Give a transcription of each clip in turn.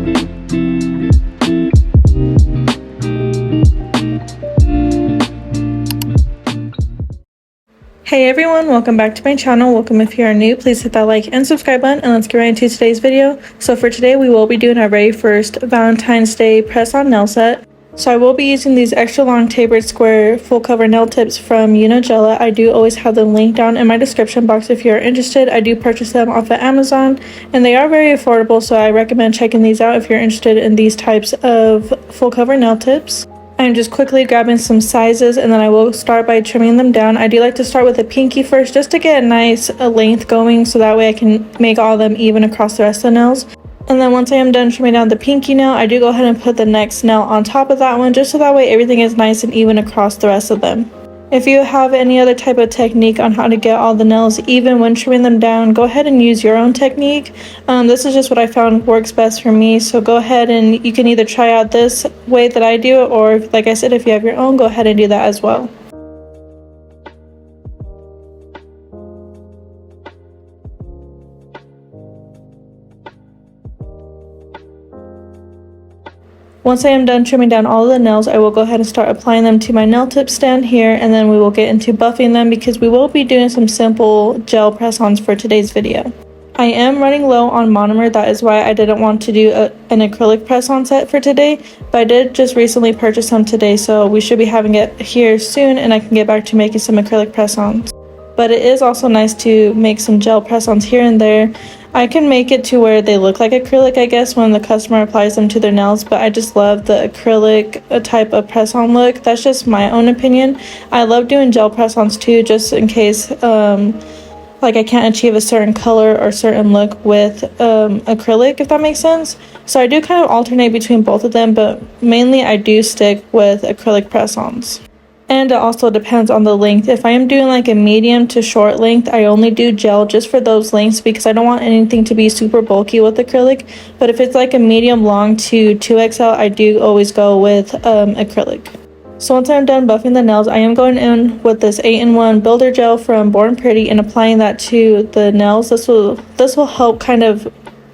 Hey everyone, welcome back to my channel. Welcome if you are new. Please hit that like and subscribe button, and let's get right into today's video. So for today, we will be doing our very first Valentine's Day press-on nail set. So I will be using these extra long tapered square full cover nail tips from 𝐸𝐸. I do always have them linked down in my description box if you're interested. I do purchase them off of Amazon, and they are very affordable, so I recommend checking these out if you're interested in these types of full cover nail tips. I'm just quickly grabbing some sizes, and then I will start by trimming them down. I do like to start with a pinky first just to get a nice length going, so that way I can make all of them even across the rest of the nails. And then once I am done trimming down the pinky nail, I do go ahead and put the next nail on top of that one, just so that way everything is nice and even across the rest of them. If you have any other type of technique on how to get all the nails even when trimming them down, go ahead and use your own technique. This is just what I found works best for me, so go ahead and you can either try out this way that I do it, or like I said, if you have your own, go ahead and do that as well. Once I am done trimming down all of the nails, I will go ahead and start applying them to my nail tip stand here, and then we will get into buffing them because we will be doing some simple gel press-ons for today's video. I am running low on monomer, that is why I didn't want to do an acrylic press-on set for today, but I did just recently purchase some today, so we should be having it here soon and I can get back to making some acrylic press-ons. But it is also nice to make some gel press-ons here and there. I can make it to where they look like acrylic, I guess, when the customer applies them to their nails, but I just love the acrylic type of press-on look. That's just my own opinion. I love doing gel press-ons too, just in case like I can't achieve a certain color or certain look with acrylic, if that makes sense. So I do kind of alternate between both of them, but mainly I do stick with acrylic press-ons. And it also depends on the length. If I am doing like a medium to short length, I only do gel just for those lengths because I don't want anything to be super bulky with acrylic. But if it's like a medium long to 2XL, I do always go with acrylic. So once I'm done buffing the nails, I am going in with this 8-in-1 builder gel from Born Pretty and applying that to the nails. This will help kind of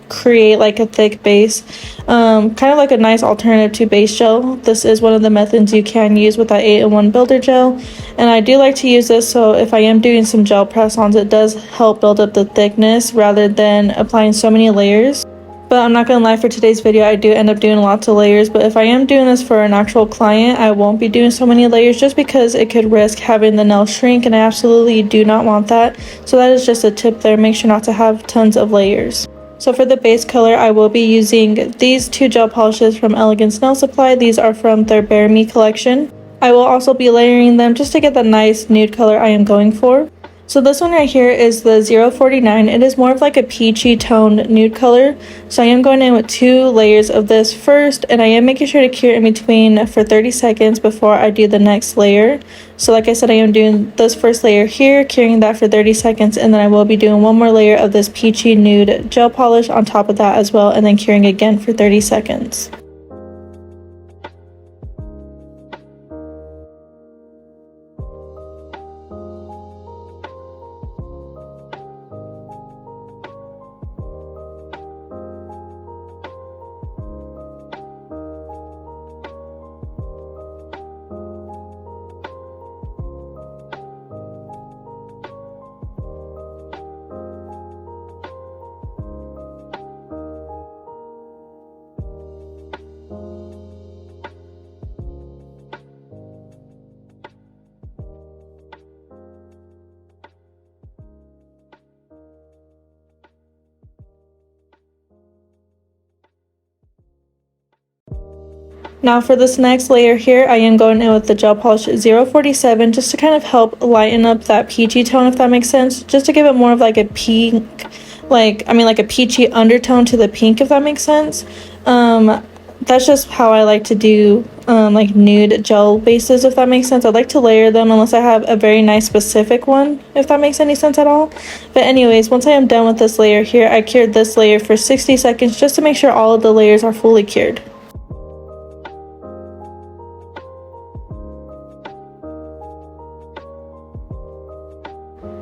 create like a thick base, kind of like a nice alternative to base gel. This is one of the methods you can use with that 8-in-1 builder gel, and I do like to use this so if I am doing some gel press-ons, it does help build up the thickness rather than applying so many layers. But I'm not gonna lie, for today's video I do end up doing lots of layers, but if I am doing this for an actual client, I won't be doing so many layers just because it could risk having the nail shrink, and I absolutely do not want that. So that is just a tip there. Make sure not to have tons of layers. So for the base color, I will be using these two gel polishes from Elegance Nail Supply. These are from their Bare Me collection. I will also be layering them just to get the nice nude color I am going for. So this one right here is the 049. It is more of like a peachy toned nude color. So I am going in with 2 layers of this first, and I am making sure to cure in between for 30 seconds before I do the next layer. So like I said, I am doing this first layer here, curing that for 30 seconds, and then I will be doing one more layer of this peachy nude gel polish on top of that as well, and then curing again for 30 seconds. Now for this next layer here, I am going in with the gel polish 047 just to kind of help lighten up that peachy tone, if that makes sense. Just to give it more of like a pink, like a peachy undertone to the pink, if that makes sense. That's just how I like to do like nude gel bases, if that makes sense. I like to layer them unless I have a very nice specific one, if that makes any sense at all. But anyways, once I am done with this layer here, I cured this layer for 60 seconds just to make sure all of the layers are fully cured.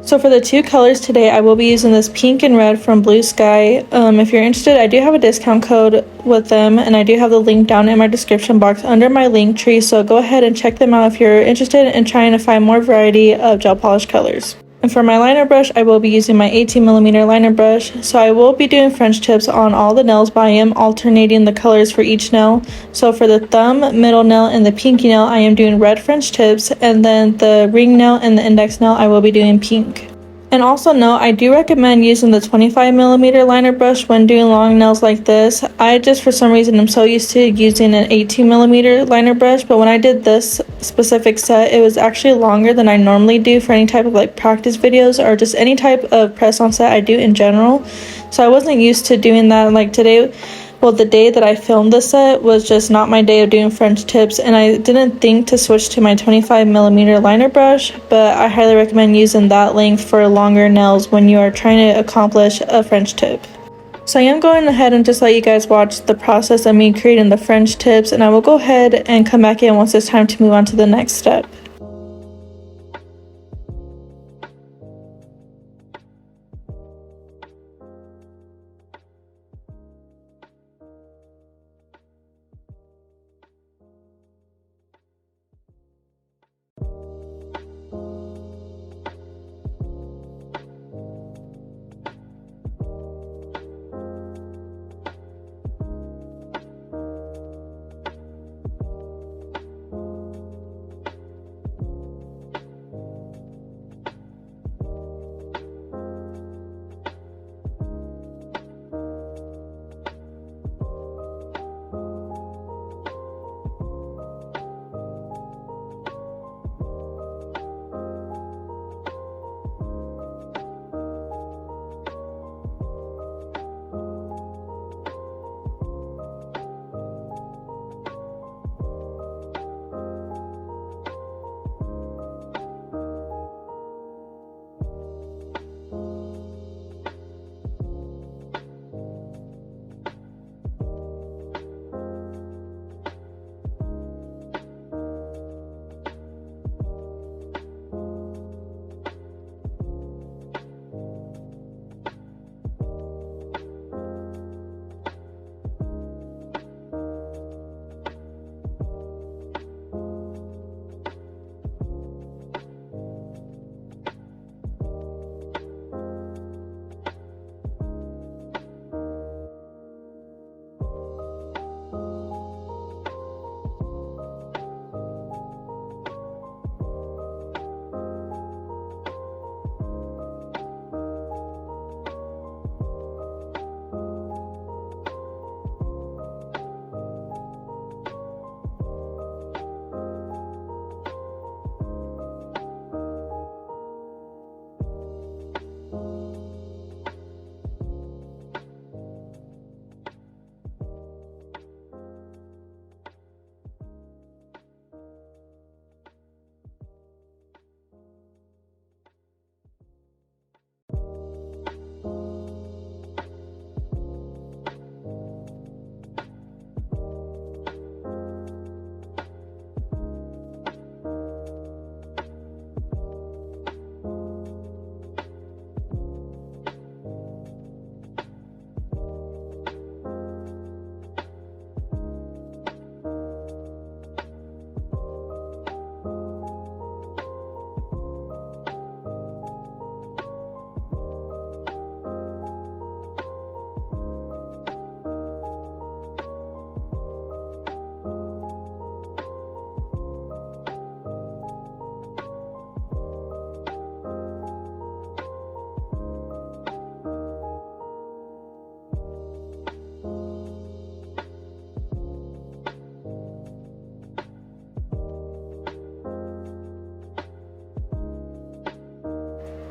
So for the two colors today, I will be using this pink and red from Blue Sky. If you're interested, I do have a discount code with them, and I do have the link down in my description box under my Linktree, so go ahead and check them out if you're interested in trying to find more variety of gel polish colors. And for my liner brush, I will be using my 18mm liner brush. So I will be doing French tips on all the nails, but I am alternating the colors for each nail. So for the thumb, middle nail, and the pinky nail, I am doing red French tips, and then the ring nail and the index nail, I will be doing pink. And also note, I do recommend using the 25mm liner brush when doing long nails like this. I just, for some reason, am so used to using an 18mm liner brush, but when I did this specific set, it was actually longer than I normally do for any type of like practice videos or just any type of press on set I do in general. So I wasn't used to doing that. Like today, well, the day that I filmed this set was just not my day of doing French tips, and I didn't think to switch to my 25mm liner brush, but I highly recommend using that length for longer nails when you are trying to accomplish a French tip. So I am going ahead and just let you guys watch the process of me creating the French tips, and I will go ahead and come back in once it's time to move on to the next step.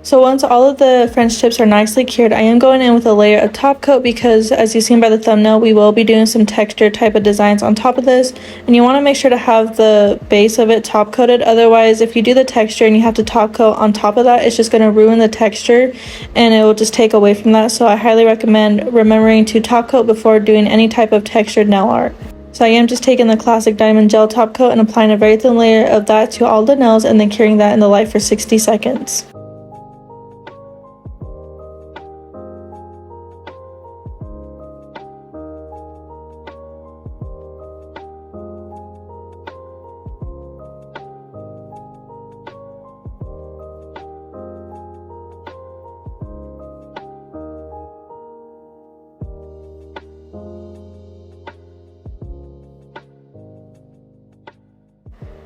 So once all of the French tips are nicely cured, I am going in with a layer of top coat because, as you've seen by the thumbnail, we will be doing some texture type of designs on top of this, and you want to make sure to have the base of it top coated. Otherwise, if you do the texture and you have to top coat on top of that, it's just going to ruin the texture and it will just take away from that. So I highly recommend remembering to top coat before doing any type of textured nail art. So I am just taking the classic diamond gel top coat and applying a very thin layer of that to all the nails and then curing that in the light for 60 seconds.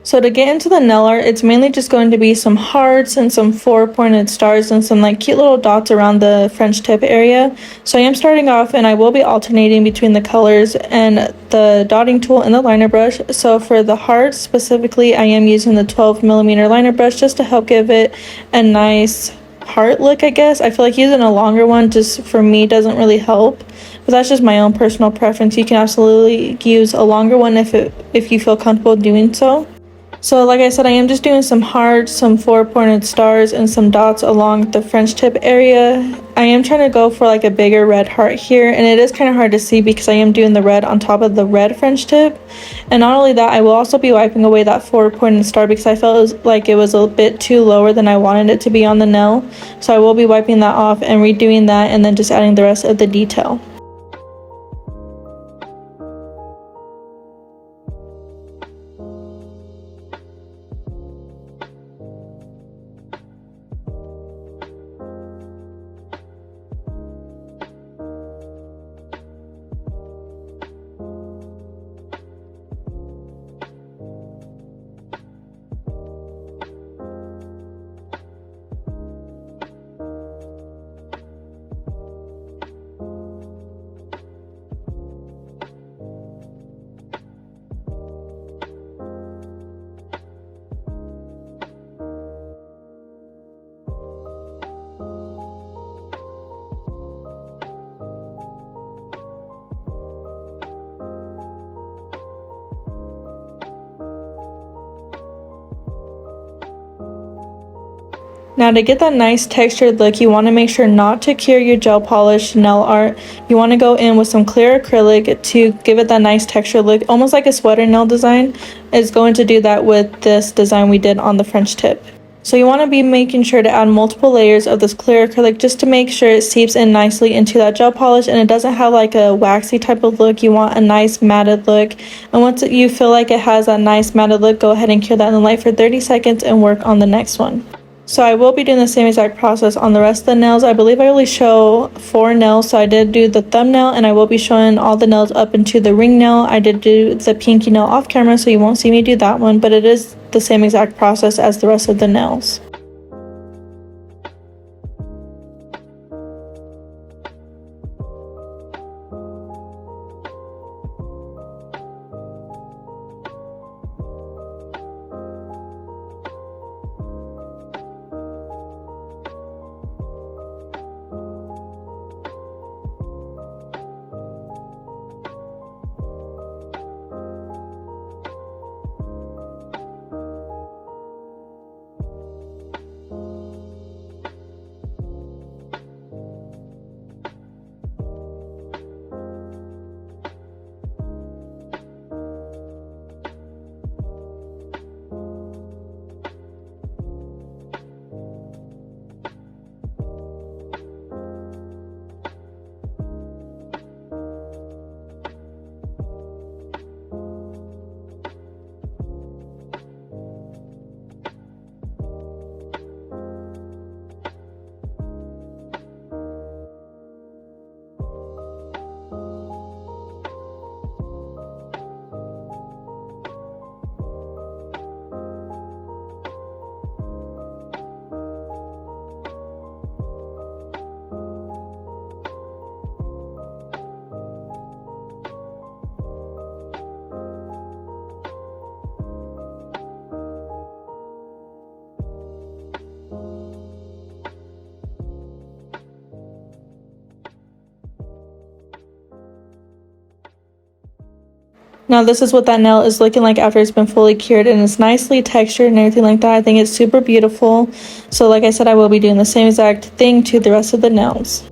So to get into the nail art, it's mainly just going to be some hearts and some 4-pointed stars and some like cute little dots around the French tip area. So I am starting off, and I will be alternating between the colors and the dotting tool and the liner brush. So for the hearts specifically, I am using the 12mm liner brush just to help give it a nice heart look, I guess. I feel like using a longer one just for me doesn't really help, but that's just my own personal preference. You can absolutely use a longer one if you feel comfortable doing so. So like I said, I am just doing some hearts, some 4-pointed stars, and some dots along the French tip area. I am trying to go for like a bigger red heart here, and it is kind of hard to see because I am doing the red on top of the red French tip. And not only that, I will also be wiping away that 4-pointed star because I felt like it was a bit too lower than I wanted it to be on the nail. So I will be wiping that off and redoing that, and then just adding the rest of the detail. Now to get that nice textured look, you want to make sure not to cure your gel polish nail art. You want to go in with some clear acrylic to give it that nice texture look, almost like a sweater nail design. It's going to do that with this design we did on the French tip. So you want to be making sure to add multiple layers of this clear acrylic just to make sure it seeps in nicely into that gel polish and it doesn't have like a waxy type of look. You want a nice matted look, and once you feel like it has that nice matted look, go ahead and cure that in the light for 30 seconds and work on the next one. So I will be doing the same exact process on the rest of the nails. I believe I only show 4 nails, so I did do the thumbnail, and I will be showing all the nails up into the ring nail. I did do the pinky nail off camera, so you won't see me do that one, but it is the same exact process as the rest of the nails. Now this is what that nail is looking like after it's been fully cured, and it's nicely textured and everything like that. I think it's super beautiful. So like I said, I will be doing the same exact thing to the rest of the nails.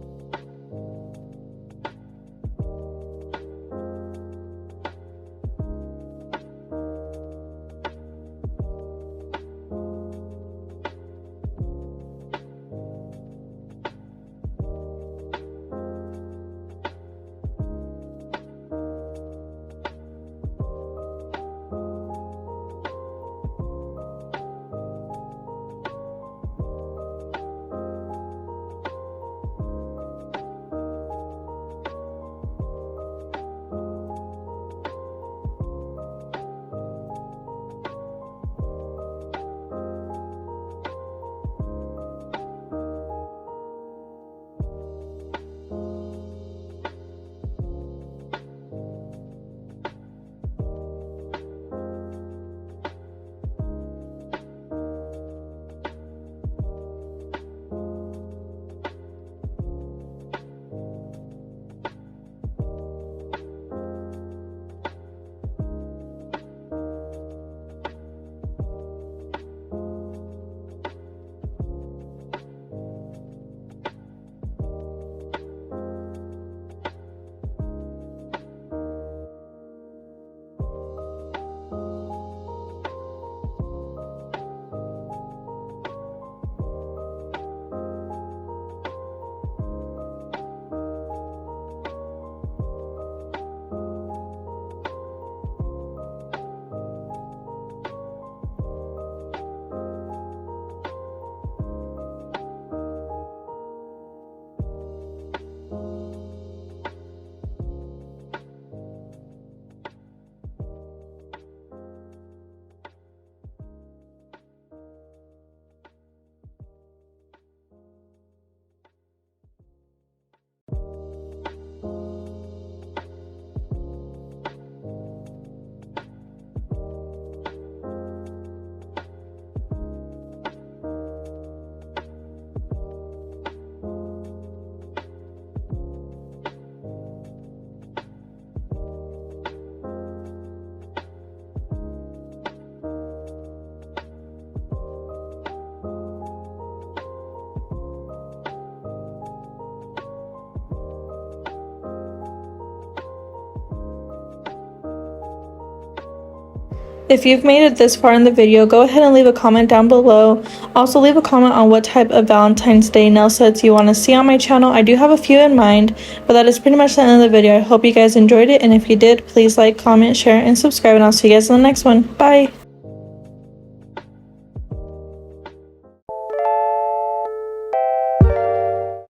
If you've made it this far in the video, go ahead and leave a comment down below. Also leave a comment on what type of Valentine's Day nail sets you want to see on my channel. I do have a few in mind, but that is pretty much the end of the video. I hope you guys enjoyed it, and if you did, please like, comment, share, and subscribe, and I'll see you guys in the next one. Bye!